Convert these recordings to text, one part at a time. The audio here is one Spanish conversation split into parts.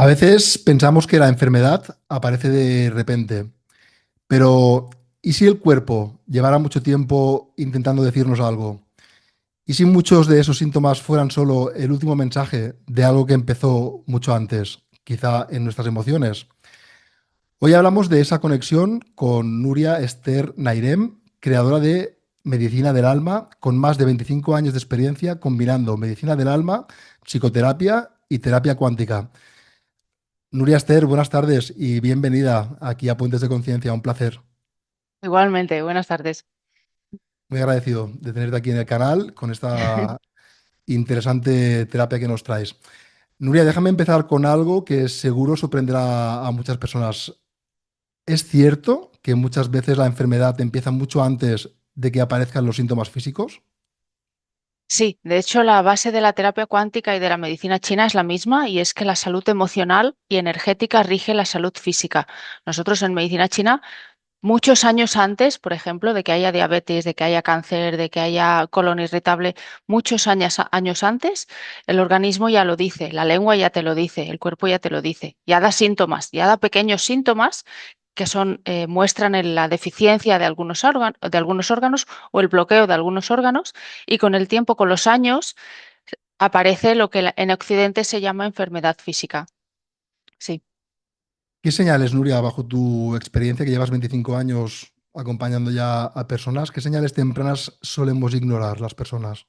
veces pensamos que la enfermedad aparece de repente, pero ¿y si el cuerpo llevara mucho tiempo intentando decirnos algo? ¿Y si muchos de esos síntomas fueran solo el último mensaje de algo que empezó mucho antes, quizá en nuestras emociones? Hoy hablamos de esa conexión con Nuria Esther Nairem, creadora de Medicina del Alma, con más de 25 años de experiencia combinando medicina del alma, psicoterapia y terapia cuántica. Nuria Esther, buenas tardes y bienvenida aquí a Puentes de Conciencia. Un placer. Igualmente, buenas tardes. Muy agradecido de tenerte aquí en el canal con esta interesante terapia que nos traes. Nuria, déjame empezar con algo que seguro sorprenderá a muchas personas. ¿Es cierto que muchas veces la enfermedad empieza mucho antes de que aparezcan los síntomas físicos? Sí, de hecho, la base de la terapia cuántica y de la medicina china es la misma y es que la salud emocional y energética rige la salud física. Nosotros en medicina china, muchos años antes, por ejemplo, de que haya diabetes, de que haya cáncer, de que haya colon irritable, muchos años antes, el organismo ya lo dice, la lengua ya te lo dice, el cuerpo ya te lo dice, ya da síntomas, ya da pequeños síntomas que son, muestran la deficiencia de algunos órganos o el bloqueo de algunos órganos, y con el tiempo, con los años, aparece lo que en Occidente se llama enfermedad física. Sí. ¿Qué señales, Nuria, bajo tu experiencia que llevas 25 años acompañando ya a personas, qué señales tempranas solemos ignorar las personas?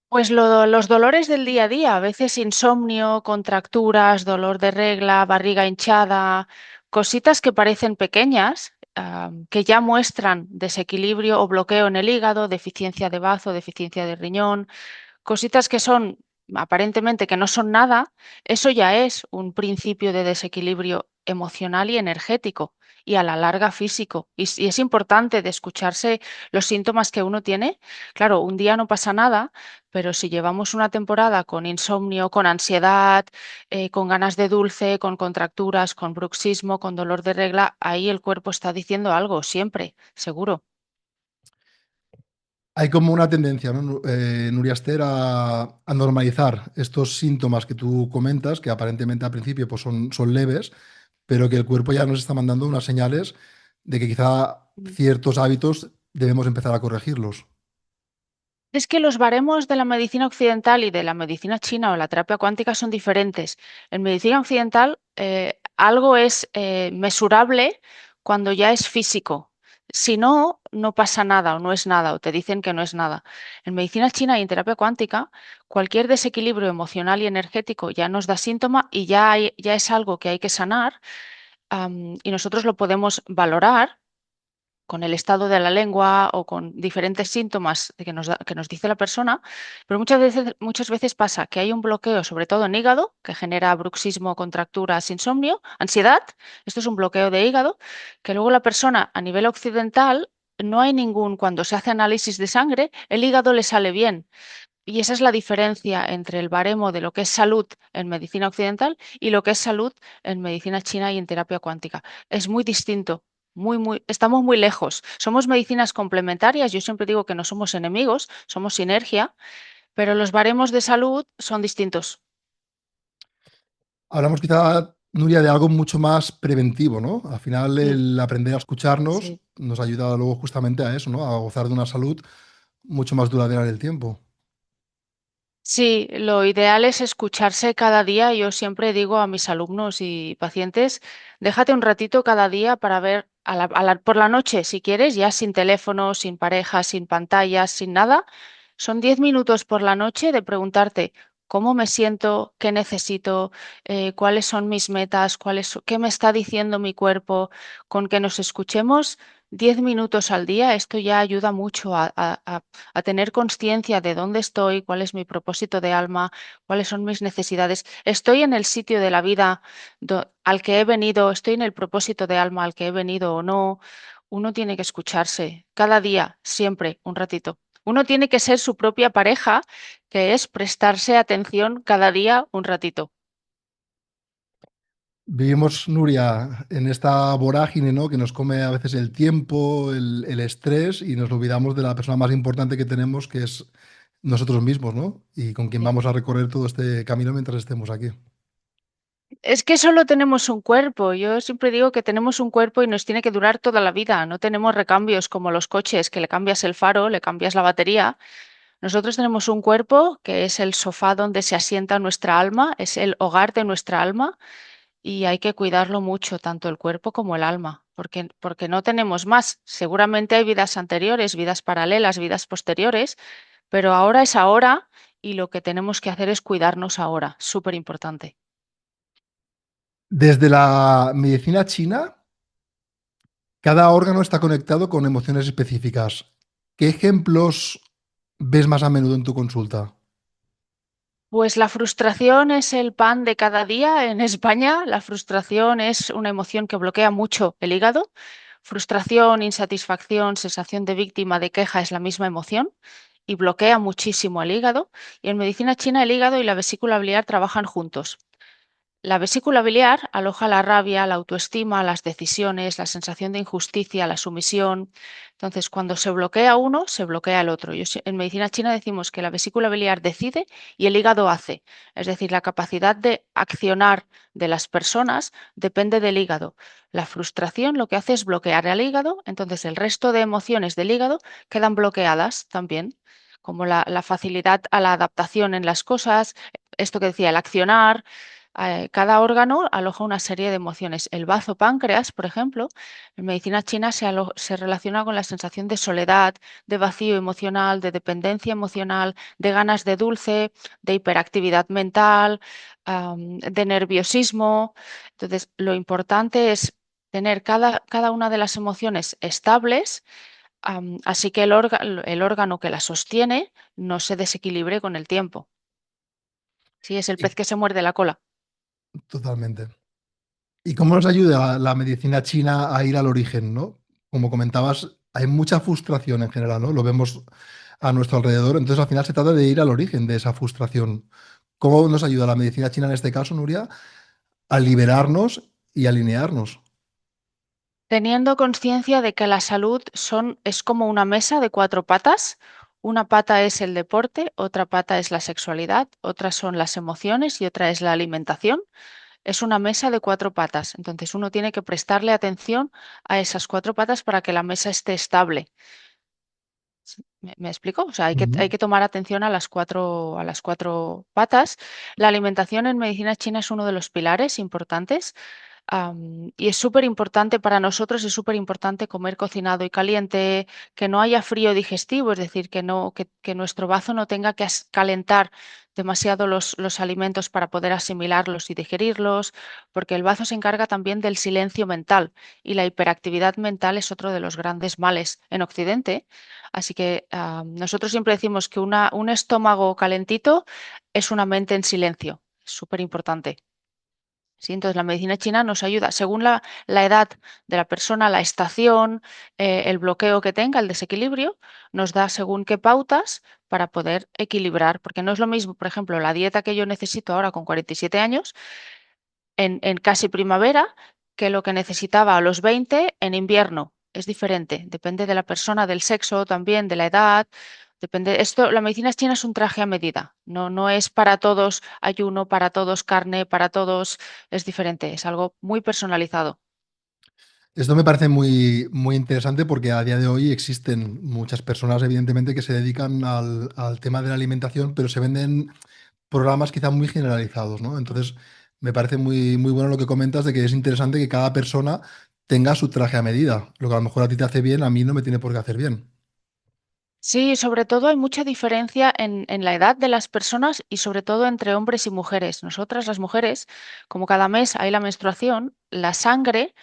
Pues los dolores del día a día, a veces insomnio, contracturas, dolor de regla, barriga hinchada, cositas que parecen pequeñas, que ya muestran desequilibrio o bloqueo en el hígado, deficiencia de bazo, deficiencia de riñón, cositas que son aparentemente que no son nada, eso ya es un principio de desequilibrio emocional y energético y a la larga físico. Y es importante de escucharse los síntomas que uno tiene. Claro, un día no pasa nada, pero si llevamos una temporada con insomnio, con ansiedad, con ganas de dulce, con contracturas, con bruxismo, con dolor de regla, ahí el cuerpo está diciendo algo, siempre, seguro. Hay como una tendencia, ¿no, Nuria Esther, a normalizar estos síntomas que tú comentas, que aparentemente al principio pues son leves, pero que el cuerpo ya nos está mandando unas señales de que quizá ciertos hábitos debemos empezar a corregirlos. Es que los baremos de la medicina occidental y de la medicina china o la terapia cuántica son diferentes. En medicina occidental, algo es mesurable cuando ya es físico. Si no, no pasa nada o no es nada o te dicen que no es nada. En medicina china y en terapia cuántica, cualquier desequilibrio emocional y energético ya nos da síntoma y ya es algo que hay que sanar, y nosotros lo podemos valorar con el estado de la lengua o con diferentes síntomas que nos dice la persona, pero muchas veces pasa que hay un bloqueo, sobre todo en hígado, que genera bruxismo, contracturas, insomnio, ansiedad. Esto es un bloqueo de hígado, que luego la persona a nivel occidental no hay ningún, cuando se hace análisis de sangre, el hígado le sale bien. Y esa es la diferencia entre el baremo de lo que es salud en medicina occidental y lo que es salud en medicina china y en terapia cuántica. Es muy distinto, estamos muy lejos. Somos medicinas complementarias, yo siempre digo que no somos enemigos, somos sinergia, pero los baremos de salud son distintos. Hablamos quizá, Nuria, de algo mucho más preventivo, ¿no? Al final Mm, el aprender a escucharnos sí. nos ayuda luego justamente a eso, ¿no? A gozar de una salud mucho más duradera en el tiempo. Sí, lo ideal es escucharse cada día. Yo siempre digo a mis alumnos y pacientes, déjate un ratito cada día para ver por la noche, si quieres, ya sin teléfono, sin pareja, sin pantallas, sin nada. Son 10 minutos por la noche de preguntarte cómo me siento, qué necesito, cuáles son mis metas, qué me está diciendo mi cuerpo. Con que nos escuchemos 10 minutos al día, esto ya ayuda mucho a tener conciencia de dónde estoy, cuál es mi propósito de alma, cuáles son mis necesidades. Estoy en el sitio de la vida al que he venido, estoy en el propósito de alma al que he venido o no. Uno tiene que escucharse cada día, siempre, un ratito. Uno tiene que ser su propia pareja, que es prestarse atención cada día un ratito. Vivimos, Nuria, en esta vorágine, ¿no? Que nos come a veces el tiempo, el estrés y nos olvidamos de la persona más importante que tenemos, que es nosotros mismos, ¿no? Y con quien Sí. vamos a recorrer todo este camino mientras estemos aquí. Es que solo tenemos un cuerpo. Yo siempre digo que tenemos un cuerpo y nos tiene que durar toda la vida. No tenemos recambios como los coches, que le cambias el faro, le cambias la batería. Nosotros tenemos un cuerpo que es el sofá donde se asienta nuestra alma, es el hogar de nuestra alma y hay que cuidarlo mucho, tanto el cuerpo como el alma, porque no tenemos más. Seguramente hay vidas anteriores, vidas paralelas, vidas posteriores, pero ahora es ahora y lo que tenemos que hacer es cuidarnos ahora. Súper importante. Desde la medicina china, cada órgano está conectado con emociones específicas. ¿Qué ejemplos ves más a menudo en tu consulta? Pues la frustración es el pan de cada día en España. La frustración es una emoción que bloquea mucho el hígado. Frustración, insatisfacción, sensación de víctima, de queja es la misma emoción y bloquea muchísimo el hígado. Y en medicina china el hígado y la vesícula biliar trabajan juntos. La vesícula biliar aloja la rabia, la autoestima, las decisiones, la sensación de injusticia, la sumisión. Entonces, cuando se bloquea uno, se bloquea el otro. En medicina china decimos que la vesícula biliar decide y el hígado hace. Es decir, la capacidad de accionar de las personas depende del hígado. La frustración lo que hace es bloquear al hígado, entonces el resto de emociones del hígado quedan bloqueadas también, como la facilidad a la adaptación en las cosas, esto que decía, el accionar. Cada órgano aloja una serie de emociones. El bazo páncreas, por ejemplo, en medicina china se relaciona con la sensación de soledad, de vacío emocional, de dependencia emocional, de ganas de dulce, de hiperactividad mental, de nerviosismo. Entonces, lo importante es tener cada una de las emociones estables, así que el órgano que la sostiene no se desequilibre con el tiempo. Sí, es el Y- pez que se muerde la cola. Totalmente. ¿Y cómo nos ayuda la medicina china a ir al origen, ¿no? Como comentabas, hay mucha frustración en general, ¿no? Lo vemos a nuestro alrededor. Entonces, al final se trata de ir al origen de esa frustración. ¿Cómo nos ayuda la medicina china en este caso, Nuria, a liberarnos y alinearnos? Teniendo conciencia de que la salud es como una mesa de cuatro patas. Una pata es el deporte, otra pata es la sexualidad, otras son las emociones y otra es la alimentación. Es una mesa de cuatro patas. Entonces uno tiene que prestarle atención a esas cuatro patas para que la mesa esté estable. ¿Me explico? O sea, hay Ujú. que tomar atención a las cuatro patas. La alimentación en medicina china es uno de los pilares importantes. Y es súper importante para nosotros, es súper importante comer cocinado y caliente, que no haya frío digestivo, es decir, que nuestro bazo no tenga que calentar demasiado los alimentos para poder asimilarlos y digerirlos, porque el bazo se encarga también del silencio mental y la hiperactividad mental es otro de los grandes males en Occidente. Así que nosotros siempre decimos que un estómago calentito es una mente en silencio, es súper importante. Sí, entonces la medicina china nos ayuda según la edad de la persona, la estación, el bloqueo que tenga, el desequilibrio, nos da según qué pautas para poder equilibrar, porque no es lo mismo, por ejemplo, la dieta que yo necesito ahora con 47 años en casi primavera que lo que necesitaba a los 20 en invierno. Es diferente, depende de la persona, del sexo también, de la edad. Depende, la medicina china es un traje a medida. No, no es para todos ayuno, para todos carne, para todos es diferente. Es algo muy personalizado. Esto me parece muy interesante porque a día de hoy existen muchas personas, evidentemente, que se dedican al tema de la alimentación, pero se venden programas quizá muy generalizados, ¿no? Entonces, me parece muy bueno lo que comentas de que es interesante que cada persona tenga su traje a medida. Lo que a lo mejor a ti te hace bien, a mí no me tiene por qué hacer bien. Sí, sobre todo hay mucha diferencia en la edad de las personas y sobre todo entre hombres y mujeres. Nosotras las mujeres, como cada mes hay la menstruación, la sangre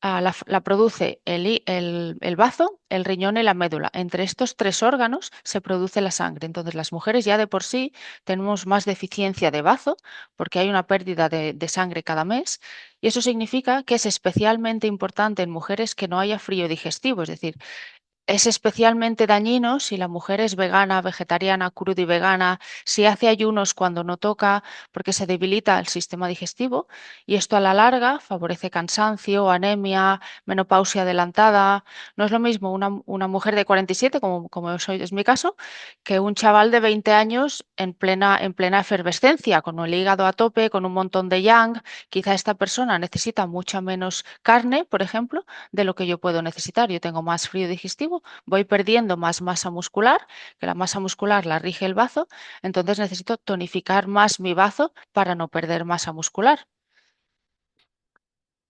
la produce el bazo, el riñón y la médula. Entre estos tres órganos se produce la sangre. Entonces, las mujeres ya de por sí tenemos más deficiencia de bazo porque hay una pérdida de sangre cada mes. Y eso significa que es especialmente importante en mujeres que no haya frío digestivo. Es decir, es especialmente dañino si la mujer es vegana, vegetariana, crudo y vegana, si hace ayunos cuando no toca, porque se debilita el sistema digestivo y esto a la larga favorece cansancio, anemia, menopausia adelantada. No es lo mismo una mujer de 47, como soy, es mi caso, que un chaval de 20 años en plena efervescencia, con el hígado a tope, con un montón de yang. Quizá esta persona necesita mucha menos carne, por ejemplo, de lo que yo puedo necesitar. Yo tengo más frío digestivo, voy perdiendo más masa muscular, que la masa muscular la rige el bazo, entonces necesito tonificar más mi bazo para no perder masa muscular.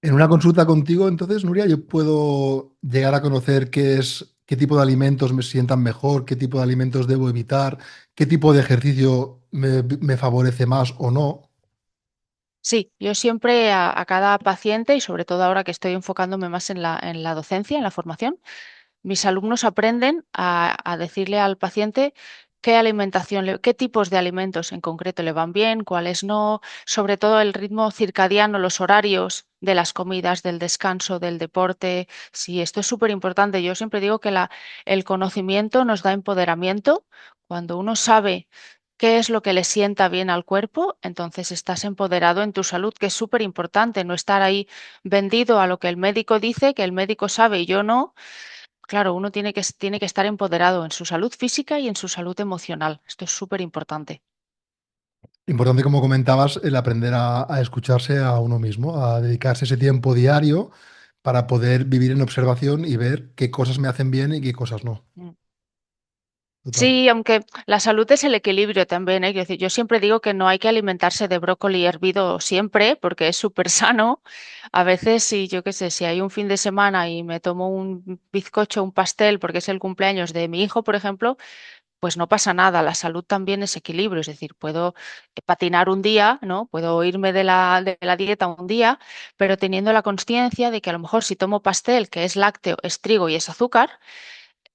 En una consulta contigo, entonces, Nuria, yo puedo llegar a conocer qué tipo de alimentos me sientan mejor, qué tipo de alimentos debo evitar, qué tipo de ejercicio me favorece más o no. Sí, yo siempre a cada paciente y sobre todo ahora que estoy enfocándome más en la docencia, en la formación, mis alumnos aprenden a decirle al paciente qué alimentación, qué tipos de alimentos en concreto le van bien, cuáles no, sobre todo el ritmo circadiano, los horarios de las comidas, del descanso, del deporte. Sí, esto es súper importante. Yo siempre digo que el conocimiento nos da empoderamiento. Cuando uno sabe qué es lo que le sienta bien al cuerpo, entonces estás empoderado en tu salud, que es súper importante, no estar ahí vendido a lo que el médico dice, que el médico sabe y yo no. Claro, uno tiene que estar empoderado en su salud física y en su salud emocional. Esto es súper importante. Importante, como comentabas, el aprender a escucharse a uno mismo, a dedicarse ese tiempo diario para poder vivir en observación y ver qué cosas me hacen bien y qué cosas no. Mm. Total. Sí, aunque la salud es el equilibrio también, ¿eh? Quiero decir, yo siempre digo que no hay que alimentarse de brócoli hervido siempre, porque es súper sano. A veces, si yo qué sé, si hay un fin de semana y me tomo un bizcocho, un pastel, porque es el cumpleaños de mi hijo, por ejemplo, pues no pasa nada. La salud también es equilibrio, es decir, puedo patinar un día, ¿no? Puedo irme de la dieta un día, pero teniendo la consciencia de que a lo mejor si tomo pastel, que es lácteo, es trigo y es azúcar,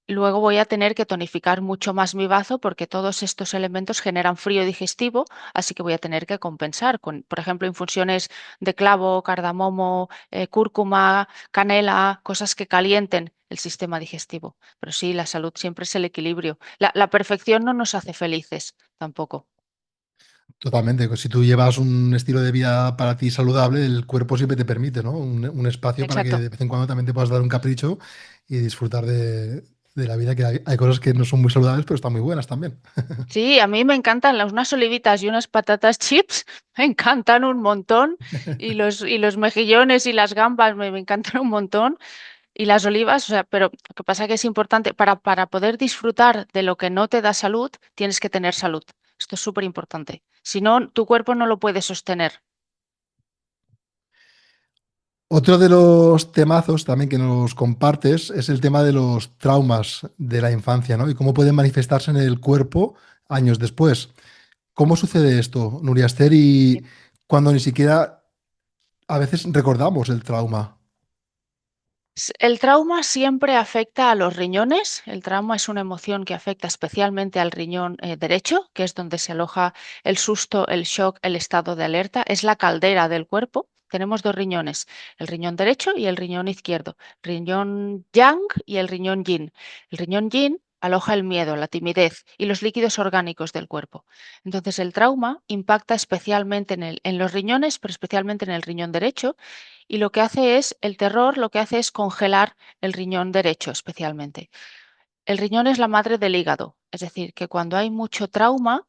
luego voy a tener que tonificar mucho más mi bazo porque todos estos elementos generan frío digestivo, así que voy a tener que compensar con, por ejemplo, infusiones de clavo, cardamomo, cúrcuma, canela, cosas que calienten el sistema digestivo. Pero sí, la salud siempre es el equilibrio. La perfección no nos hace felices tampoco. Totalmente. Si tú llevas un estilo de vida para ti saludable, el cuerpo siempre te permite, ¿no? Un espacio para que Exacto. de vez en cuando también te puedas dar un capricho y disfrutar de la vida, que hay cosas que no son muy saludables, pero están muy buenas también. Sí, a mí me encantan unas olivitas y unas patatas chips, me encantan un montón. Y los mejillones y las gambas me encantan un montón. Y las olivas, o sea, pero lo que pasa que es importante, para poder disfrutar de lo que no te da salud, tienes que tener salud. Esto es súper importante. Si no, tu cuerpo no lo puede sostener. Otro de los temazos también que nos compartes es el tema de los traumas de la infancia, ¿no? Y cómo pueden manifestarse en el cuerpo años después. ¿Cómo sucede esto, Nuria Esther? Y cuando ni siquiera a veces recordamos el trauma. El trauma siempre afecta a los riñones. El trauma es una emoción que afecta especialmente al riñón derecho, que es donde se aloja el susto, el shock, el estado de alerta. Es la caldera del cuerpo. Tenemos dos riñones, el riñón derecho y el riñón izquierdo, riñón yang y el riñón yin. El riñón yin aloja el miedo, la timidez y los líquidos orgánicos del cuerpo. Entonces el trauma impacta especialmente en los riñones, pero especialmente en el riñón derecho, y lo que hace es, el terror lo que hace es congelar el riñón derecho especialmente. El riñón es la madre del hígado, es decir, que cuando hay mucho trauma,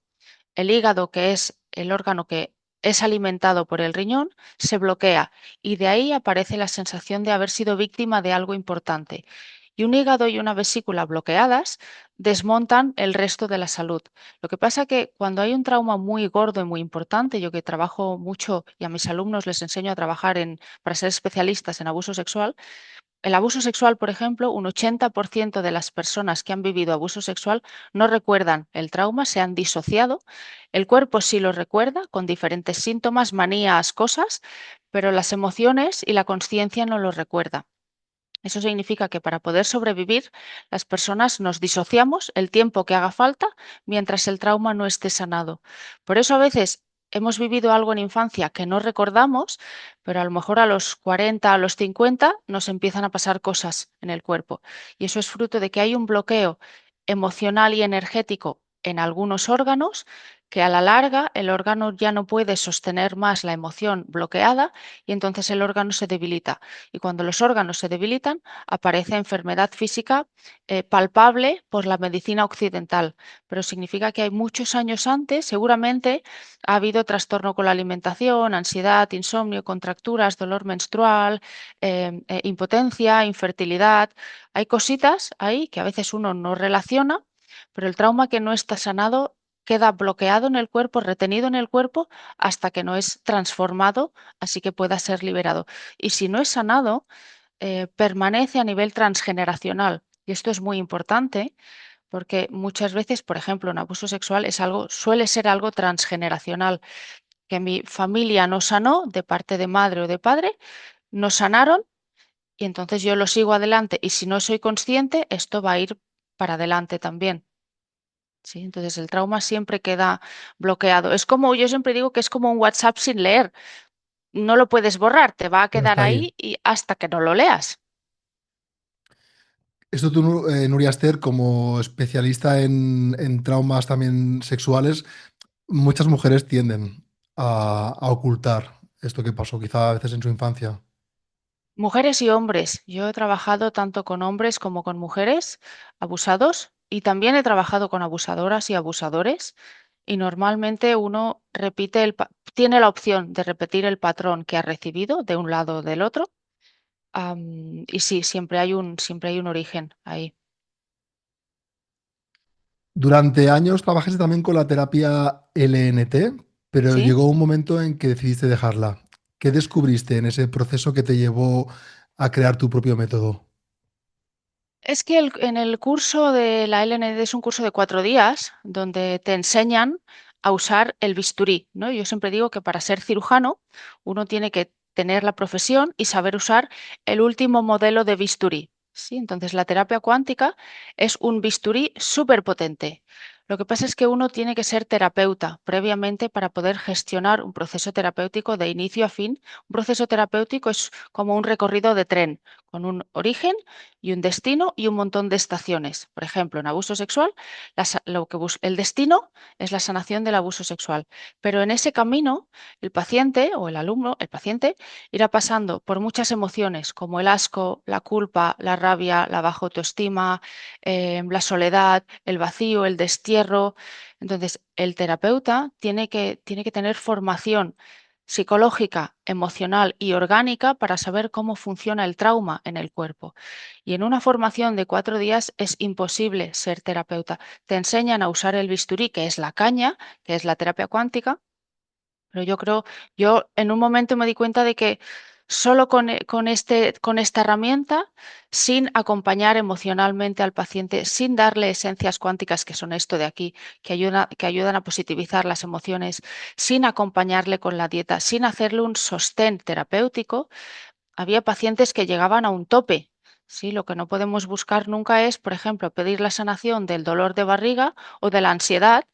el hígado, que es el órgano que es alimentado por el riñón, se bloquea y de ahí aparece la sensación de haber sido víctima de algo importante. Y un hígado y una vesícula bloqueadas desmontan el resto de la salud. Lo que pasa que cuando hay un trauma muy gordo y muy importante, yo que trabajo mucho y a mis alumnos les enseño a trabajar para ser especialistas en abuso sexual, el abuso sexual, por ejemplo, un 80% de las personas que han vivido abuso sexual no recuerdan el trauma, se han disociado. El cuerpo sí lo recuerda con diferentes síntomas, manías, cosas, pero las emociones y la conciencia no lo recuerda. Eso significa que para poder sobrevivir, las personas nos disociamos el tiempo que haga falta mientras el trauma no esté sanado. Por eso a veces hemos vivido algo en infancia que no recordamos, pero a lo mejor a los 40, a los 50 nos empiezan a pasar cosas en el cuerpo. Y eso es fruto de que hay un bloqueo emocional y energético en algunos órganos que a la larga el órgano ya no puede sostener más la emoción bloqueada y entonces el órgano se debilita. Y cuando los órganos se debilitan, aparece enfermedad física palpable por la medicina occidental, pero significa que hay muchos años antes, seguramente ha habido trastorno con la alimentación, ansiedad, insomnio, contracturas, dolor menstrual, impotencia, infertilidad. Hay cositas ahí que a veces uno no relaciona, pero el trauma que no está sanado queda bloqueado en el cuerpo, retenido en el cuerpo, hasta que no es transformado, así que pueda ser liberado. Y si no es sanado, permanece a nivel transgeneracional. Y esto es muy importante porque muchas veces, por ejemplo, un abuso sexual es algo, suele ser algo transgeneracional, que mi familia no sanó de parte de madre o de padre, no sanaron y entonces yo lo sigo adelante y si no soy consciente, esto va a ir para adelante también. ¿Sí? Entonces el trauma siempre queda bloqueado. Es como, yo siempre digo que es como un WhatsApp sin leer. No lo puedes borrar, te va a Pero quedar está ahí. ahí y hasta que no lo leas. Esto tú, Nuria Esther, como especialista en traumas también sexuales, muchas mujeres tienden a ocultar esto que pasó quizá a veces en su infancia. Mujeres y hombres. Yo he trabajado tanto con hombres como con mujeres abusados y también he trabajado con abusadoras y abusadores y normalmente uno tiene la opción de repetir el patrón que ha recibido de un lado o del otro. Y sí, siempre hay un origen ahí. Durante años trabajaste también con la terapia LNT, pero ¿Sí? llegó un momento en que decidiste dejarla. ¿Qué descubriste en ese proceso que te llevó a crear tu propio método? Es que en el curso de la LND es un curso de 4 días donde te enseñan a usar el bisturí, ¿no? Yo siempre digo que para ser cirujano uno tiene que tener la profesión y saber usar el último modelo de bisturí. ¿Sí? Entonces la terapia cuántica es un bisturí súper potente. Lo que pasa es que uno tiene que ser terapeuta previamente para poder gestionar un proceso terapéutico de inicio a fin. Un proceso terapéutico es como un recorrido de tren con un origen y un destino y un montón de estaciones. Por ejemplo, en abuso sexual, el destino es la sanación del abuso sexual, pero en ese camino el paciente o el alumno, el paciente, irá pasando por muchas emociones como el asco, la culpa, la rabia, la baja autoestima, la soledad, el vacío, el destierro. Entonces, el terapeuta tiene que tener formación psicológica, emocional y orgánica para saber cómo funciona el trauma en el cuerpo. Y en una formación de 4 días es imposible ser terapeuta. Te enseñan a usar el bisturí, que es la caña, que es la terapia cuántica, pero yo en un momento me di cuenta de que solo con esta herramienta, sin acompañar emocionalmente al paciente, sin darle esencias cuánticas, que son esto de aquí, que ayudan a positivizar las emociones, sin acompañarle con la dieta, sin hacerle un sostén terapéutico, había pacientes que llegaban a un tope. Sí, lo que no podemos buscar nunca es, por ejemplo, pedir la sanación del dolor de barriga o de la ansiedad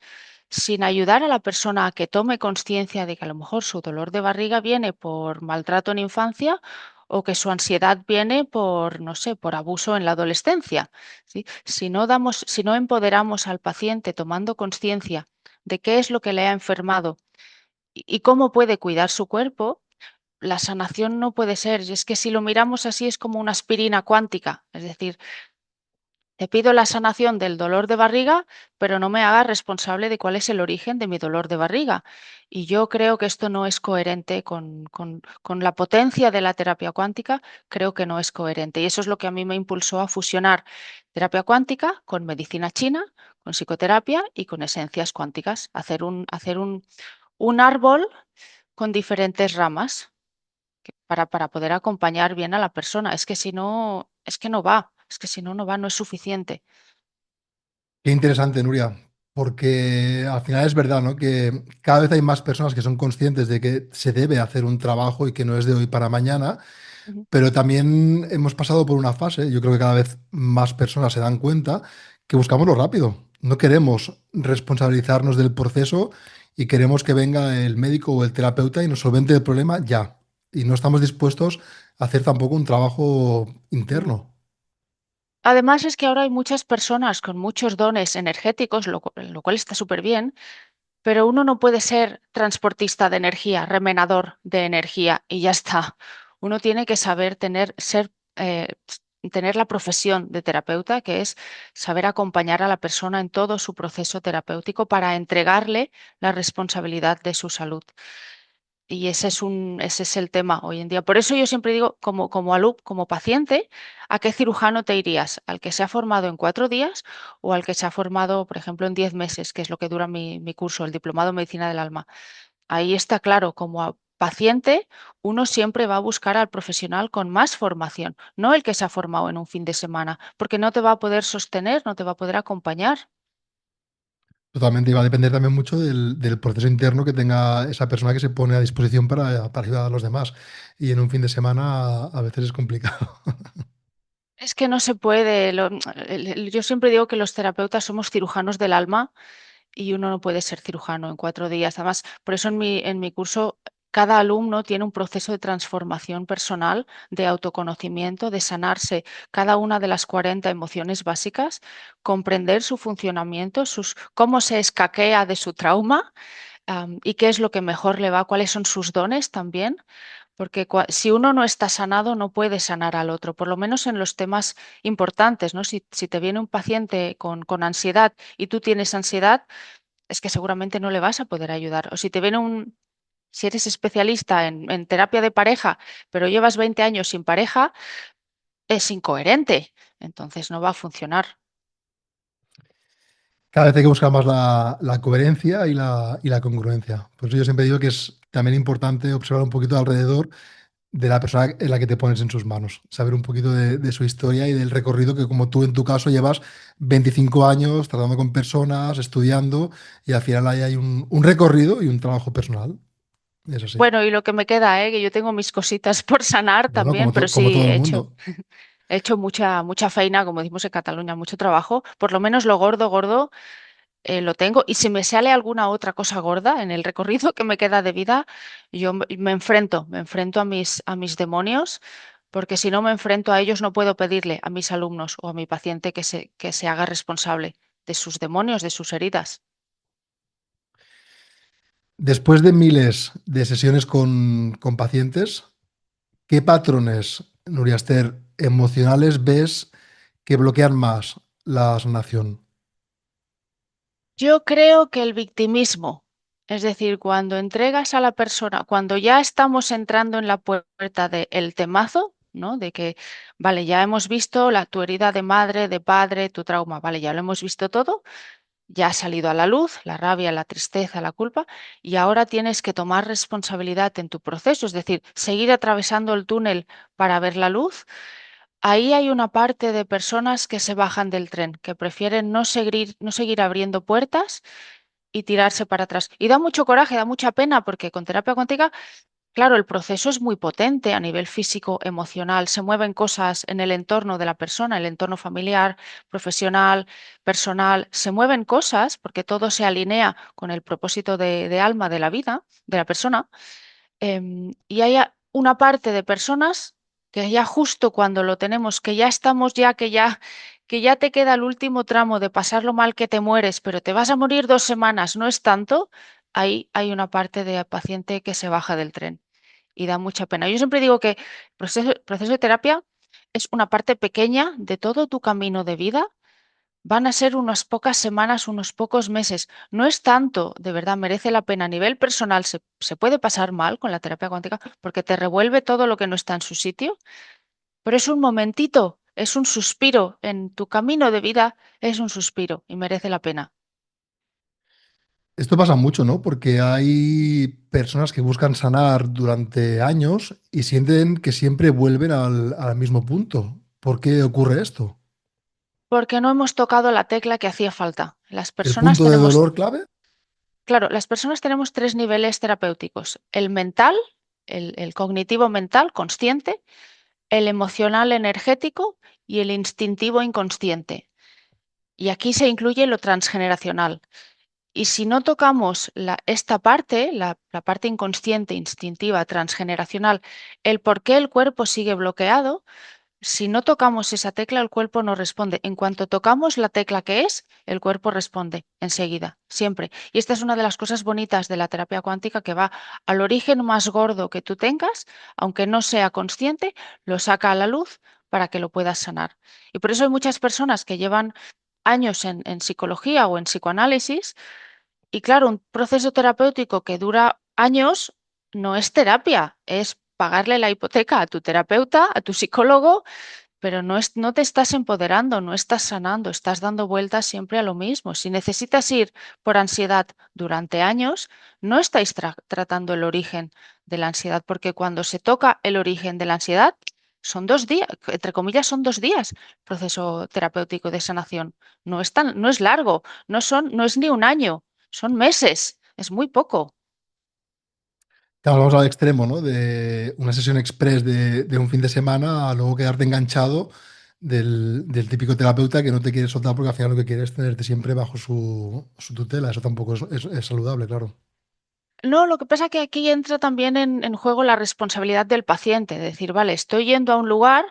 sin ayudar a la persona a que tome conciencia de que a lo mejor su dolor de barriga viene por maltrato en infancia o que su ansiedad viene por, no sé, por abuso en la adolescencia. ¿Sí? Si no empoderamos al paciente tomando conciencia de qué es lo que le ha enfermado y cómo puede cuidar su cuerpo, la sanación no puede ser. Y es que si lo miramos así es como una aspirina cuántica. Es decir, te pido la sanación del dolor de barriga, pero no me hagas responsable de cuál es el origen de mi dolor de barriga. Y yo creo que esto no es coherente con la potencia de la terapia cuántica, creo que no es coherente. Y eso es lo que a mí me impulsó a fusionar terapia cuántica con medicina china, con psicoterapia y con esencias cuánticas. Hacer un árbol con diferentes ramas para poder acompañar bien a la persona. Es que si no, es que no va, es que si no, no va, no es suficiente. Qué interesante, Nuria, porque al final es verdad, ¿no? Que cada vez hay más personas que son conscientes de que se debe hacer un trabajo y que no es de hoy para mañana, Ujú. pero también hemos pasado por una fase, yo creo que cada vez más personas se dan cuenta que buscamos lo rápido. No queremos responsabilizarnos del proceso y queremos que venga el médico o el terapeuta y nos solvente el problema ya. Y no estamos dispuestos a hacer tampoco un trabajo Mm. interno. Además es que ahora hay muchas personas con muchos dones energéticos, lo cual está súper bien, pero uno no puede ser transportista de energía, remenador de energía y ya está. Uno tiene que saber tener la profesión de terapeuta, que es saber acompañar a la persona en todo su proceso terapéutico para entregarle la responsabilidad de su salud. Y ese es el tema hoy en día. Por eso yo siempre digo, como paciente, ¿a qué cirujano te irías? ¿Al que se ha formado en 4 días o al que se ha formado, por ejemplo, en 10 meses, que es lo que dura mi curso, el Diplomado en Medicina del Alma? Ahí está claro, como paciente, uno siempre va a buscar al profesional con más formación, no el que se ha formado en un fin de semana, porque no te va a poder sostener, no te va a poder acompañar. Totalmente, y va a depender también mucho del proceso interno que tenga esa persona que se pone a disposición para ayudar a los demás. Y en un fin de semana a veces es complicado. Es que no se puede. Yo siempre digo que los terapeutas somos cirujanos del alma y uno no puede ser cirujano en 4 días. Además, por eso en mi curso cada alumno tiene un proceso de transformación personal, de autoconocimiento, de sanarse cada una de las 40 emociones básicas, comprender su funcionamiento, cómo se escaquea de su trauma, y qué es lo que mejor le va, cuáles son sus dones también. Porque si uno no está sanado, no puede sanar al otro, por lo menos en los temas importantes, ¿no? Si te viene un paciente con ansiedad y tú tienes ansiedad, es que seguramente no le vas a poder ayudar. O si eres especialista en terapia de pareja, pero llevas 20 años sin pareja, es incoherente. Entonces no va a funcionar. Cada vez hay que buscar más la coherencia y la congruencia. Por eso yo siempre digo que es también importante observar un poquito alrededor de la persona en la que te pones en sus manos, saber un poquito de su historia y del recorrido que como tú en tu caso llevas 25 años tratando con personas, estudiando y al final ahí hay un recorrido y un trabajo personal. Es así. Bueno, y lo que me queda, que yo tengo mis cositas por sanar Bueno, también, pero como sí todo he el hecho. mundo. He hecho mucha faena, como decimos en Cataluña, mucho trabajo. Por lo menos lo gordo, gordo, lo tengo. Y si me sale alguna otra cosa gorda en el recorrido que me queda de vida, yo me enfrento a mis demonios, porque si no me enfrento a ellos, no puedo pedirle a mis alumnos o a mi paciente que se haga responsable de sus demonios, de sus heridas. Después de miles de sesiones con pacientes, ¿qué patrones, Nuria Esther, emocionales ves que bloquean más la sanación? Yo creo que el victimismo, es decir, cuando entregas a la persona, cuando ya estamos entrando en la puerta del temazo, ¿no? De que, vale, ya hemos visto tu herida de madre, de padre, tu trauma, vale, ya lo hemos visto todo, ya ha salido a la luz la rabia, la tristeza, la culpa, y ahora tienes que tomar responsabilidad en tu proceso, es decir, seguir atravesando el túnel para ver la luz. Ahí hay una parte de personas que se bajan del tren, que prefieren no seguir abriendo puertas y tirarse para atrás. Y da mucho coraje, da mucha pena, porque con terapia cuántica, claro, el proceso es muy potente a nivel físico, emocional, se mueven cosas en el entorno de la persona, el entorno familiar, profesional, personal, se mueven cosas porque todo se alinea con el propósito de alma de la vida, de la persona. Y hay una parte de personas que ya justo cuando lo tenemos, que ya estamos ya, que ya te queda el último tramo de pasarlo mal que te mueres, pero te vas a morir 2 semanas, no es tanto, ahí hay una parte de paciente que se baja del tren y da mucha pena. Yo siempre digo que el proceso de terapia es una parte pequeña de todo tu camino de vida. Van a ser unas pocas semanas, unos pocos meses. No es tanto, de verdad, merece la pena. A nivel personal se puede pasar mal con la terapia cuántica porque te revuelve todo lo que no está en su sitio, pero es un momentito, es un suspiro. En tu camino de vida es un suspiro y merece la pena. Esto pasa mucho, ¿no? Porque hay personas que buscan sanar durante años y sienten que siempre vuelven al mismo punto. ¿Por qué ocurre esto? Porque no hemos tocado la tecla que hacía falta. Las ¿El personas punto de tenemos, dolor clave? claro, las personas tenemos 3 niveles terapéuticos. El mental, el cognitivo mental consciente, el emocional energético y el instintivo inconsciente. Y aquí se incluye lo transgeneracional. Y si no tocamos esta parte, la parte inconsciente, instintiva, transgeneracional, el por qué el cuerpo sigue bloqueado, si no tocamos esa tecla, el cuerpo no responde. En cuanto tocamos la tecla que es, el cuerpo responde enseguida, siempre. Y esta es una de las cosas bonitas de la terapia cuántica que va al origen más gordo que tú tengas, aunque no sea consciente, lo saca a la luz para que lo puedas sanar. Y por eso hay muchas personas que llevan años en psicología o en psicoanálisis y claro, un proceso terapéutico que dura años no es terapia, es pagarle la hipoteca a tu terapeuta, a tu psicólogo, pero no te estás empoderando, no estás sanando, estás dando vueltas siempre a lo mismo. Si necesitas ir por ansiedad durante años, no estáis tratando el origen de la ansiedad, porque cuando se toca el origen de la ansiedad, son 2 días, entre comillas, son 2 días proceso terapéutico de sanación. No es largo, no es ni un año, son meses, es muy poco. Claro, vamos al extremo, ¿no? De una sesión express de un fin de semana a luego quedarte enganchado del típico terapeuta que no te quiere soltar porque al final lo que quiere es tenerte siempre bajo su tutela. Eso tampoco es saludable, claro. No, lo que pasa es que aquí entra también en juego la responsabilidad del paciente, de decir, vale, estoy yendo a un lugar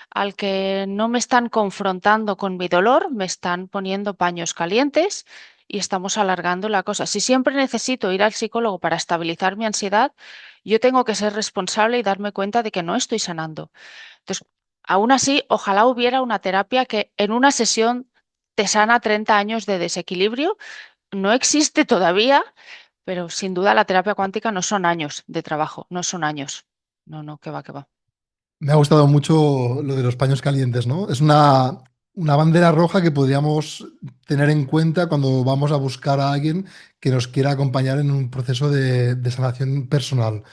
al que no me están confrontando con mi dolor, me están poniendo paños calientes y estamos alargando la cosa. Si siempre necesito ir al psicólogo para estabilizar mi ansiedad, yo tengo que ser responsable y darme cuenta de que no estoy sanando. Entonces, aún así, ojalá hubiera una terapia que en una sesión te sana 30 años de desequilibrio. No existe todavía, pero sin duda la terapia cuántica no son años de trabajo, no son años. No, no, que va, que va. Me ha gustado mucho lo de los paños calientes, ¿no? Es una bandera roja que podríamos tener en cuenta cuando vamos a buscar a alguien que nos quiera acompañar en un proceso de sanación personal.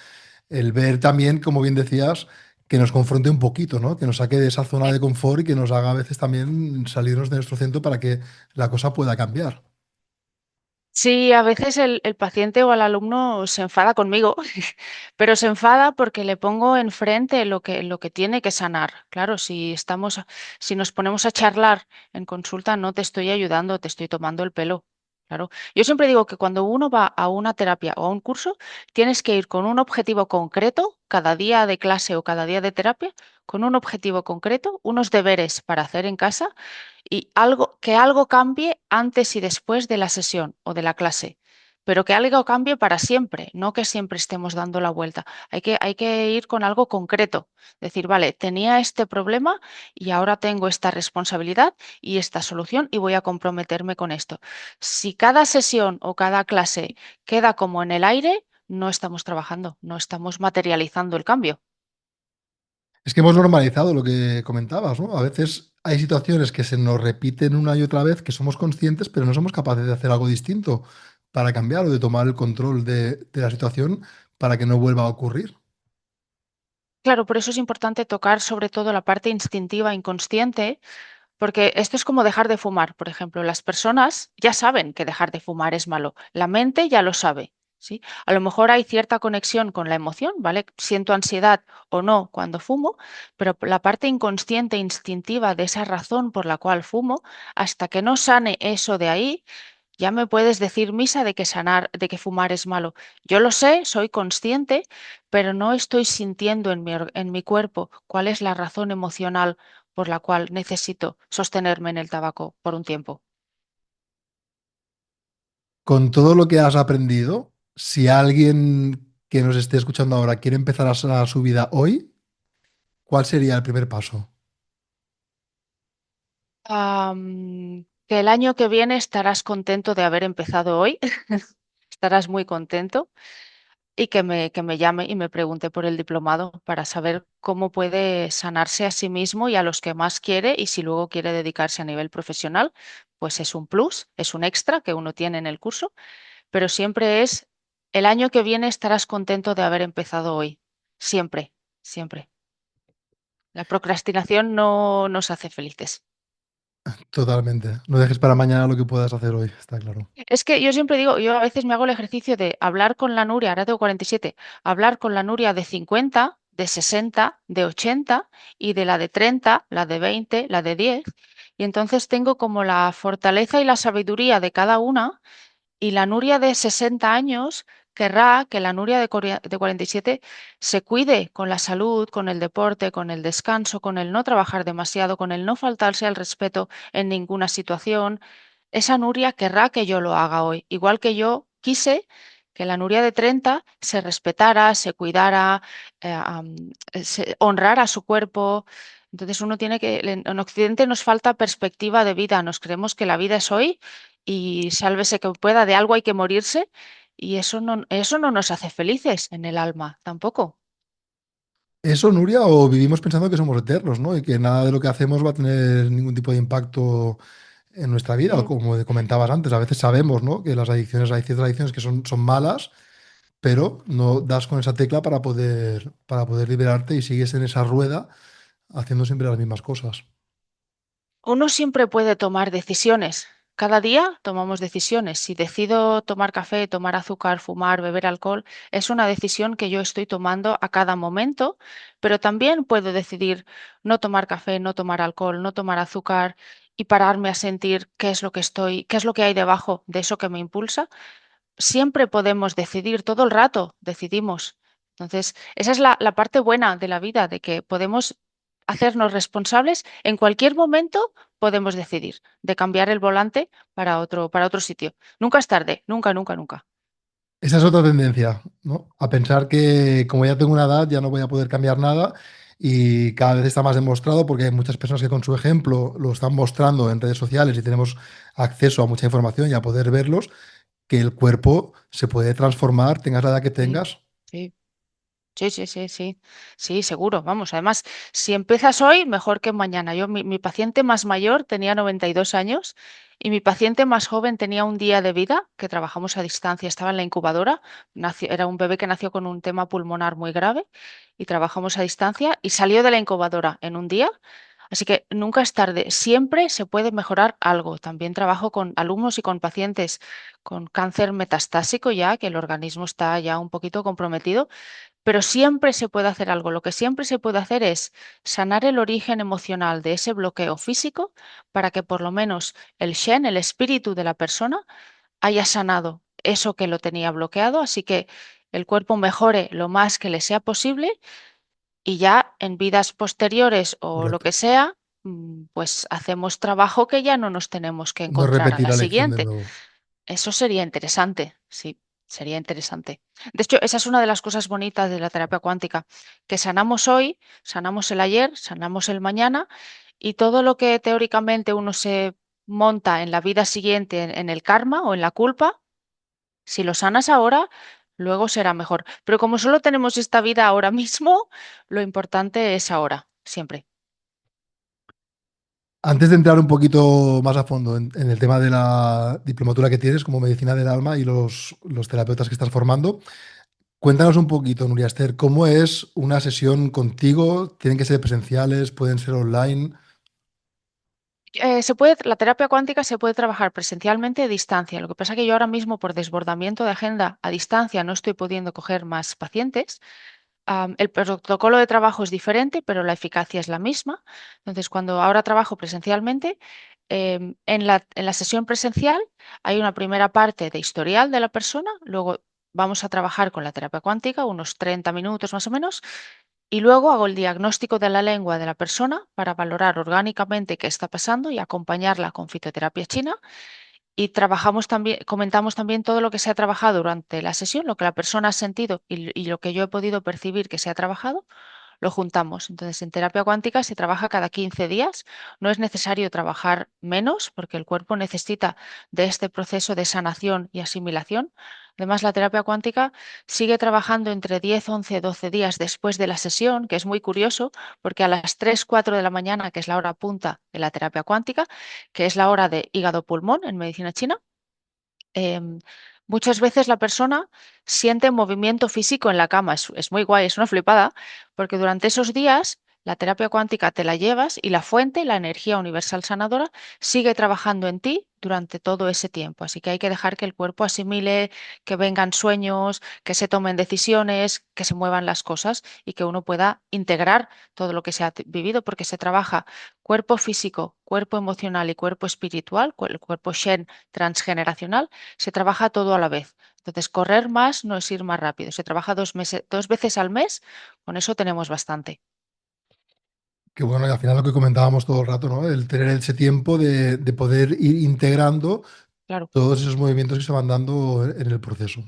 El ver también, como bien decías, que nos confronte un poquito, ¿no? Que nos saque de esa zona de confort y que nos haga a veces también salirnos de nuestro centro para que la cosa pueda cambiar. Sí, a veces el paciente o el alumno se enfada conmigo, pero se enfada porque le pongo enfrente lo que tiene que sanar. Claro, si nos ponemos a charlar en consulta, no te estoy ayudando, te estoy tomando el pelo. Claro. Yo siempre digo que cuando uno va a una terapia o a un curso, tienes que ir con un objetivo concreto, cada día de clase o cada día de terapia, con un objetivo concreto, unos deberes para hacer en casa y que algo cambie antes y después de la sesión o de la clase, pero que algo cambie para siempre, no que siempre estemos dando la vuelta. Hay que ir con algo concreto, decir, vale, tenía este problema y ahora tengo esta responsabilidad y esta solución y voy a comprometerme con esto. Si cada sesión o cada clase queda como en el aire, no estamos trabajando, no estamos materializando el cambio. Es que hemos normalizado lo que comentabas, ¿no? A veces hay situaciones que se nos repiten una y otra vez, que somos conscientes, pero no somos capaces de hacer algo distinto para cambiar o de tomar el control de la situación para que no vuelva a ocurrir. Claro, por eso es importante tocar sobre todo la parte instintiva, inconsciente. Porque esto es como dejar de fumar, por ejemplo. Las personas ya saben que dejar de fumar es malo. La mente ya lo sabe, ¿sí? A lo mejor hay cierta conexión con la emoción, ¿vale? Siento ansiedad o no cuando fumo, pero la parte inconsciente, instintiva de esa razón por la cual fumo, hasta que no sane eso de ahí, ya me puedes decir misa de que fumar es malo. Yo lo sé, soy consciente, pero no estoy sintiendo en mi cuerpo cuál es la razón emocional por la cual necesito sostenerme en el tabaco por un tiempo. Con todo lo que has aprendido, si alguien que nos esté escuchando ahora quiere empezar a sanar su vida hoy, ¿cuál sería el primer paso? Que el año que viene estarás contento de haber empezado hoy, estarás muy contento y que me llame y me pregunte por el diplomado para saber cómo puede sanarse a sí mismo y a los que más quiere y si luego quiere dedicarse a nivel profesional, pues es un plus, es un extra que uno tiene en el curso, pero siempre es el año que viene estarás contento de haber empezado hoy, siempre, siempre. La procrastinación no nos hace felices. Totalmente. No dejes para mañana lo que puedas hacer hoy, está claro. Es que yo siempre digo, yo a veces me hago el ejercicio de hablar con la Nuria, ahora tengo 47, hablar con la Nuria de 50, de 60, de 80 y de la de 30, la de 20, la de 10. Y entonces tengo como la fortaleza y la sabiduría de cada una Y la Nuria de 60 años querrá que la Nuria de 47 se cuide con la salud, con el deporte, con el descanso, con el no trabajar demasiado, con el no faltarse al respeto en ninguna situación. Esa Nuria querrá que yo lo haga hoy, igual que yo quise que la Nuria de 30 se respetara, se cuidara, honrara su cuerpo. Entonces uno tiene que, en Occidente nos falta perspectiva de vida, nos creemos que la vida es hoy y sálvese que pueda, de algo hay que morirse y eso no nos hace felices en el alma tampoco. Eso, Nuria, o vivimos pensando que somos eternos, ¿no? Y que nada de lo que hacemos va a tener ningún tipo de impacto en nuestra vida, o Mm. como comentabas antes, a veces sabemos, ¿no? Que las adicciones, hay ciertas adicciones que son malas, pero no das con esa tecla para poder liberarte y sigues en esa rueda haciendo siempre las mismas cosas. Uno siempre puede tomar decisiones. Cada día tomamos decisiones. Si decido tomar café, tomar azúcar, fumar, beber alcohol, es una decisión que yo estoy tomando a cada momento, pero también puedo decidir no tomar café, no tomar alcohol, no tomar azúcar y pararme a sentir qué es lo que hay debajo de eso que me impulsa. Siempre podemos decidir, todo el rato decidimos. Entonces, esa es la parte buena de la vida, de que podemos hacernos responsables en cualquier momento, podemos decidir de cambiar el volante para otro sitio. Nunca es tarde, nunca, nunca, nunca. Esa es otra tendencia, ¿no? A pensar que como ya tengo una edad ya no voy a poder cambiar nada y cada vez está más demostrado porque hay muchas personas que con su ejemplo lo están mostrando en redes sociales y tenemos acceso a mucha información y a poder verlos, que el cuerpo se puede transformar, tengas la edad que Sí, tengas. sí. Sí, sí, sí, sí, sí, seguro. Vamos, además, si empiezas hoy, mejor que mañana. Mi paciente más mayor tenía 92 años y mi paciente más joven tenía un día de vida, que trabajamos a distancia, estaba en la incubadora, era un bebé que nació con un tema pulmonar muy grave y trabajamos a distancia y salió de la incubadora en un día. Así que nunca es tarde, siempre se puede mejorar algo. También trabajo con alumnos y con pacientes con cáncer metastásico ya, que el organismo está ya un poquito comprometido, pero siempre se puede hacer algo. Lo que siempre se puede hacer es sanar el origen emocional de ese bloqueo físico para que por lo menos el Shen, el espíritu de la persona, haya sanado eso que lo tenía bloqueado, así que el cuerpo mejore lo más que le sea posible y ya en vidas posteriores o lo Correcto. que sea, pues hacemos trabajo que ya no nos tenemos que No encontrar a repetir la la lección de siguiente. nuevo. Eso sería interesante, sí, sería interesante. De hecho, esa es una de las cosas bonitas de la terapia cuántica, que sanamos hoy, sanamos el ayer, sanamos el mañana y todo lo que teóricamente uno se monta en la vida siguiente, en el karma o en la culpa, si lo sanas ahora, luego será mejor. Pero como solo tenemos esta vida ahora mismo, lo importante es ahora, siempre. Antes de entrar un poquito más a fondo en el tema de la diplomatura que tienes como medicina del alma y los terapeutas que estás formando, cuéntanos un poquito, Nuria Esther, ¿cómo es una sesión contigo? ¿Tienen que ser presenciales? ¿Pueden ser online? La terapia cuántica se puede trabajar presencialmente a distancia. Lo que pasa es que yo ahora mismo, por desbordamiento de agenda a distancia, no estoy pudiendo coger más pacientes. El protocolo de trabajo es diferente, pero la eficacia es la misma. Entonces, cuando ahora trabajo presencialmente, en la sesión presencial hay una primera parte de historial de la persona, luego vamos a trabajar con la terapia cuántica, unos 30 minutos más o menos, y luego hago el diagnóstico de la lengua de la persona para valorar orgánicamente qué está pasando y acompañarla con fitoterapia china. Y trabajamos también, comentamos también todo lo que se ha trabajado durante la sesión, lo que la persona ha sentido y lo que yo he podido percibir que se ha trabajado, lo juntamos. Entonces, en terapia cuántica se trabaja cada 15 días. No es necesario trabajar menos porque el cuerpo necesita de este proceso de sanación y asimilación. Además, la terapia cuántica sigue trabajando entre 10, 11, 12 días después de la sesión, que es muy curioso porque a las 3, 4 de la mañana, que es la hora punta de la terapia cuántica, que es la hora de hígado-pulmón en medicina china, em, muchas veces la persona siente movimiento físico en la cama. Es muy guay, es una flipada, porque durante esos días la terapia cuántica te la llevas y la fuente, la energía universal sanadora, sigue trabajando en ti durante todo ese tiempo. Así que hay que dejar que el cuerpo asimile, que vengan sueños, que se tomen decisiones, que se muevan las cosas y que uno pueda integrar todo lo que se ha vivido, porque se trabaja cuerpo físico, cuerpo emocional y cuerpo espiritual, el cuerpo Shen transgeneracional, se trabaja todo a la vez. Entonces, correr más no es ir más rápido. Se trabaja 2 veces al mes, con eso tenemos bastante. Que bueno, y al final lo que comentábamos todo el rato, ¿no? El tener ese tiempo de poder ir integrando Claro. todos esos movimientos que se van dando en el proceso.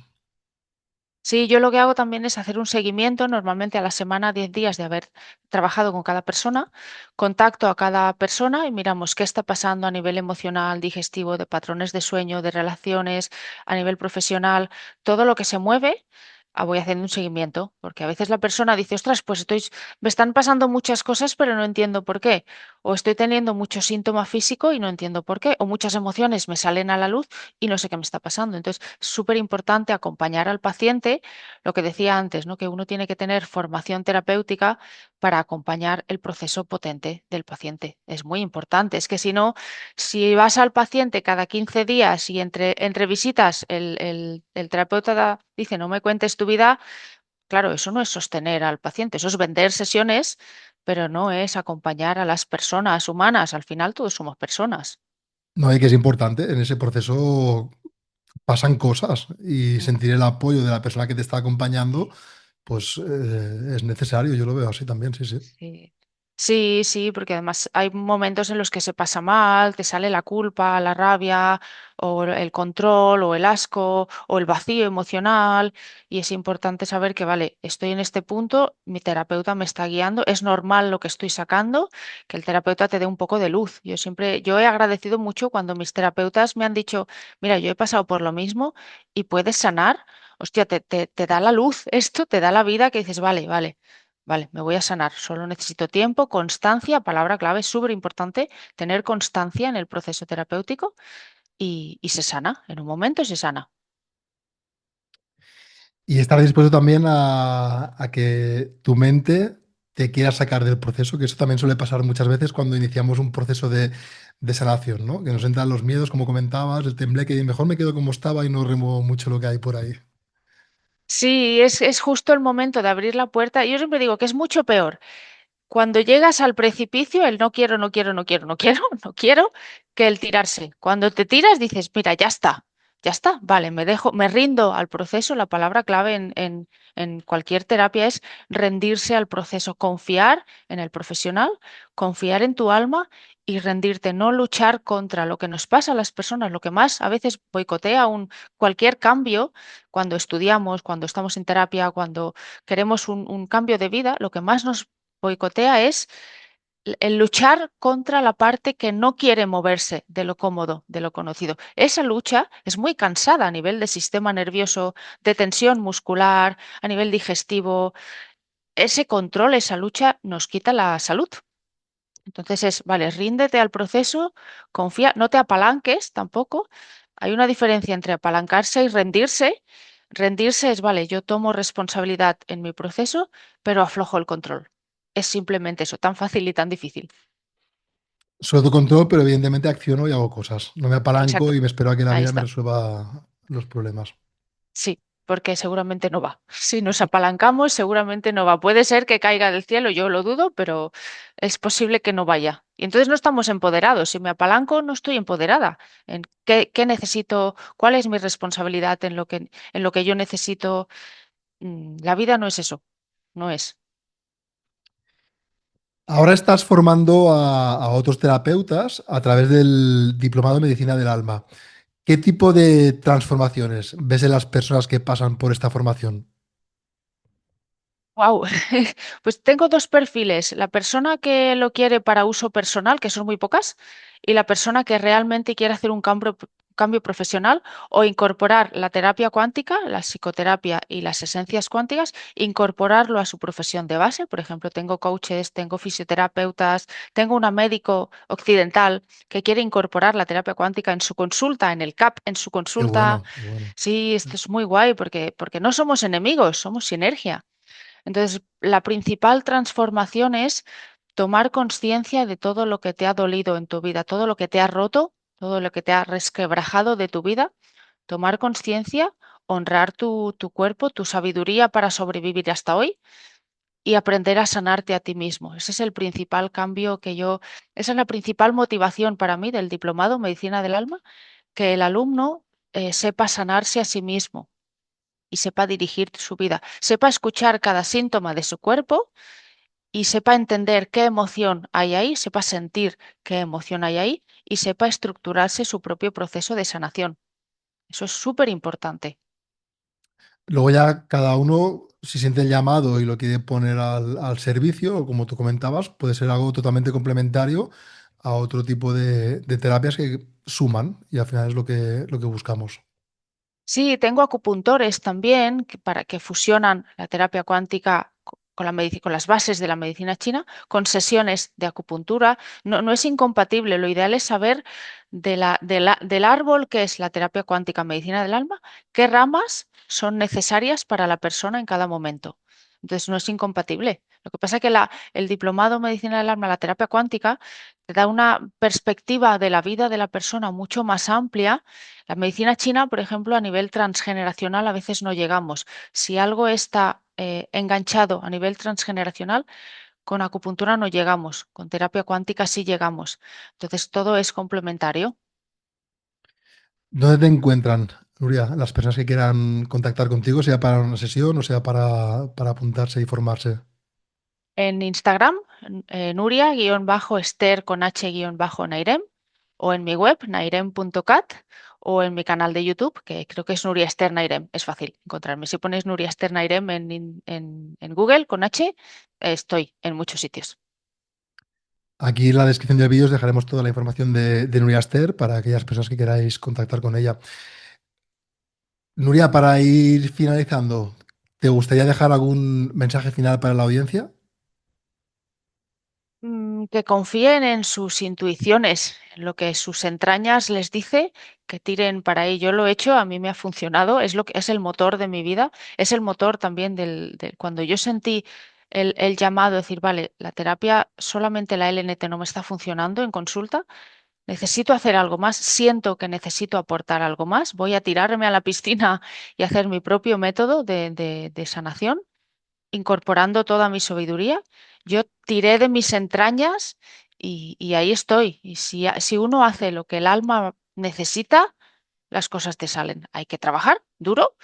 Sí, yo lo que hago también es hacer un seguimiento, normalmente a la semana, 10 días de haber trabajado con cada persona, contacto a cada persona y miramos qué está pasando a nivel emocional, digestivo, de patrones de sueño, de relaciones, a nivel profesional, todo lo que se mueve. Voy haciendo un seguimiento, porque a veces la persona dice, ostras, pues me están pasando muchas cosas, pero no entiendo por qué. O estoy teniendo mucho síntoma físico y no entiendo por qué. O muchas emociones me salen a la luz y no sé qué me está pasando. Entonces, es súper importante acompañar al paciente, lo que decía antes, ¿no? Que uno tiene que tener formación terapéutica para acompañar el proceso potente del paciente. Es muy importante. Es que si no, si vas al paciente cada 15 días y entre visitas el terapeuta dice, no me cuentes tu vida, claro, eso no es sostener al paciente, eso es vender sesiones, pero no es acompañar a las personas humanas. Al final todos somos personas. No, hay que es importante, en ese proceso pasan cosas y Mm. sentir el apoyo de la persona que te está acompañando, pues es necesario, yo lo veo así también, sí, sí. Sí. Sí, sí, porque además hay momentos en los que se pasa mal, te sale la culpa, la rabia, o el control, o el asco, o el vacío emocional, y es importante saber que, vale, estoy en este punto, mi terapeuta me está guiando, es normal lo que estoy sacando, que el terapeuta te dé un poco de luz. Yo he agradecido mucho cuando mis terapeutas me han dicho, mira, yo he pasado por lo mismo y puedes sanar. Hostia, te da la luz, esto te da la vida que dices, vale, vale. Vale, me voy a sanar. Solo necesito tiempo, constancia, palabra clave, súper importante, tener constancia en el proceso terapéutico y se sana. En un momento se sana. Y estar dispuesto también a que tu mente te quiera sacar del proceso, que eso también suele pasar muchas veces cuando iniciamos un proceso de sanación, ¿no? Que nos entran los miedos, como comentabas, el tembleque, y mejor me quedo como estaba y no remuevo mucho lo que hay por ahí. Sí, es justo el momento de abrir la puerta. Yo siempre digo que es mucho peor cuando llegas al precipicio, el no quiero, no quiero, no quiero, no quiero, no quiero, que el tirarse. Cuando te tiras dices, mira, ya está, vale, me dejo, me rindo al proceso. La palabra clave en cualquier terapia es rendirse al proceso, confiar en el profesional, confiar en tu alma y rendirte, no luchar contra lo que nos pasa a las personas. Lo que más a veces boicotea cualquier cambio cuando estudiamos, cuando estamos en terapia, cuando queremos un cambio de vida, lo que más nos boicotea es el luchar contra la parte que no quiere moverse de lo cómodo, de lo conocido. Esa lucha es muy cansada a nivel de sistema nervioso, de tensión muscular, a nivel digestivo. Ese control, esa lucha nos quita la salud. Entonces vale, ríndete al proceso, confía, no te apalanques tampoco. Hay una diferencia entre apalancarse y rendirse. Rendirse es, vale, yo tomo responsabilidad en mi proceso, pero aflojo el control. Es simplemente eso, tan fácil y tan difícil. Soy control, pero evidentemente acciono y hago cosas. No me apalanco Exacto, y me espero a que la ahí vida me está. resuelva los problemas. Sí, porque seguramente no va. Si nos apalancamos, seguramente no va. Puede ser que caiga del cielo, yo lo dudo, pero es posible que no vaya. Y entonces no estamos empoderados. Si me apalanco, no estoy empoderada. ¿En qué necesito? ¿Cuál es mi responsabilidad en lo que yo necesito? La vida no es eso, no es. Ahora estás formando a otros terapeutas a través del Diplomado en Medicina del Alma. ¿Qué tipo de transformaciones ves en las personas que pasan por esta formación? Wow, pues tengo dos perfiles, la persona que lo quiere para uso personal, que son muy pocas, y la persona que realmente quiere hacer un cambio profesional o incorporar la terapia cuántica, la psicoterapia y las esencias cuánticas, incorporarlo a su profesión de base. Por ejemplo, tengo coaches, tengo fisioterapeutas, tengo una médico occidental que quiere incorporar la terapia cuántica en su consulta, en el CAP, en su Qué consulta. bueno, qué bueno. Sí, esto es muy guay porque no somos enemigos, somos sinergia. Entonces, la principal transformación es tomar conciencia de todo lo que te ha dolido en tu vida, todo lo que te ha roto, todo lo que te ha resquebrajado de tu vida, tomar conciencia, honrar tu cuerpo, tu sabiduría para sobrevivir hasta hoy y aprender a sanarte a ti mismo. Ese es el principal cambio esa es la principal motivación para mí del diplomado Medicina del Alma, que el alumno sepa sanarse a sí mismo y sepa dirigir su vida, sepa escuchar cada síntoma de su cuerpo y sepa entender qué emoción hay ahí, sepa sentir qué emoción hay ahí y sepa estructurarse su propio proceso de sanación. Eso es súper importante. Luego ya cada uno, si siente el llamado y lo quiere poner al servicio, o como tú comentabas, puede ser algo totalmente complementario a otro tipo de terapias que suman y al final es lo que buscamos. Sí, tengo acupuntores también para que fusionan la terapia cuántica con con las bases de la medicina china, con sesiones de acupuntura. No, no es incompatible. Lo ideal es saber del árbol que es la terapia cuántica medicina del alma, qué ramas son necesarias para la persona en cada momento. Entonces no es incompatible. Lo que pasa es que el diplomado medicina del alma, la terapia cuántica, te da una perspectiva de la vida de la persona mucho más amplia. La medicina china, por ejemplo, a nivel transgeneracional a veces no llegamos. Si algo está enganchado a nivel transgeneracional, con acupuntura no llegamos, con terapia cuántica sí llegamos. Entonces todo es complementario. ¿Dónde te encuentran, Nuria, las personas que quieran contactar contigo, sea para una sesión o sea para apuntarse y formarse? En Instagram, Nuria-Esther con H-Nairem, o en mi web, nairem.cat, o en mi canal de YouTube, que creo que es Nuria Esther Nairem. Es fácil encontrarme. Si pones Nuria Esther Nairem en Google con H, estoy en muchos sitios. Aquí en la descripción del vídeo os dejaremos toda la información de Nuria Aster para aquellas personas que queráis contactar con ella. Nuria, para ir finalizando, ¿te gustaría dejar algún mensaje final para la audiencia? Que confíen en sus intuiciones, en lo que sus entrañas les dice, que tiren para ahí. Yo lo he hecho, a mí me ha funcionado, es lo que es el motor de mi vida, es el motor también cuando yo sentí el llamado, decir, vale, la terapia, solamente la LNT no me está funcionando en consulta, necesito hacer algo más, siento que necesito aportar algo más, voy a tirarme a la piscina y hacer mi propio método de sanación incorporando toda mi sabiduría, yo tiré de mis entrañas y ahí estoy. Y si uno hace lo que el alma necesita, las cosas te salen. Hay que trabajar duro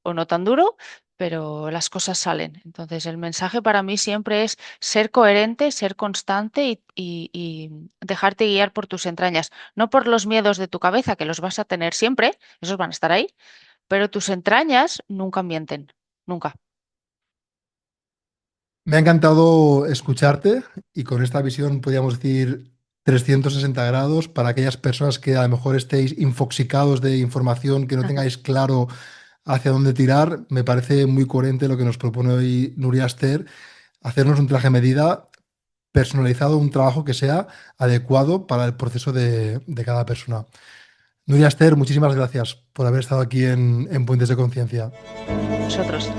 o no tan duro, pero las cosas salen. Entonces, el mensaje para mí siempre es ser coherente, ser constante y dejarte guiar por tus entrañas, no por los miedos de tu cabeza, que los vas a tener siempre, esos van a estar ahí, pero tus entrañas nunca mienten, nunca. Me ha encantado escucharte y con esta visión, podríamos decir, 360 grados para aquellas personas que a lo mejor estéis infoxicados de información, que no tengáis claro hacia dónde tirar. Me parece muy coherente lo que nos propone hoy Nuria Aster, hacernos un traje a medida personalizado, un trabajo que sea adecuado para el proceso de cada persona. Nuria Aster, muchísimas gracias por haber estado aquí en Puentes de Conciencia. Nosotros.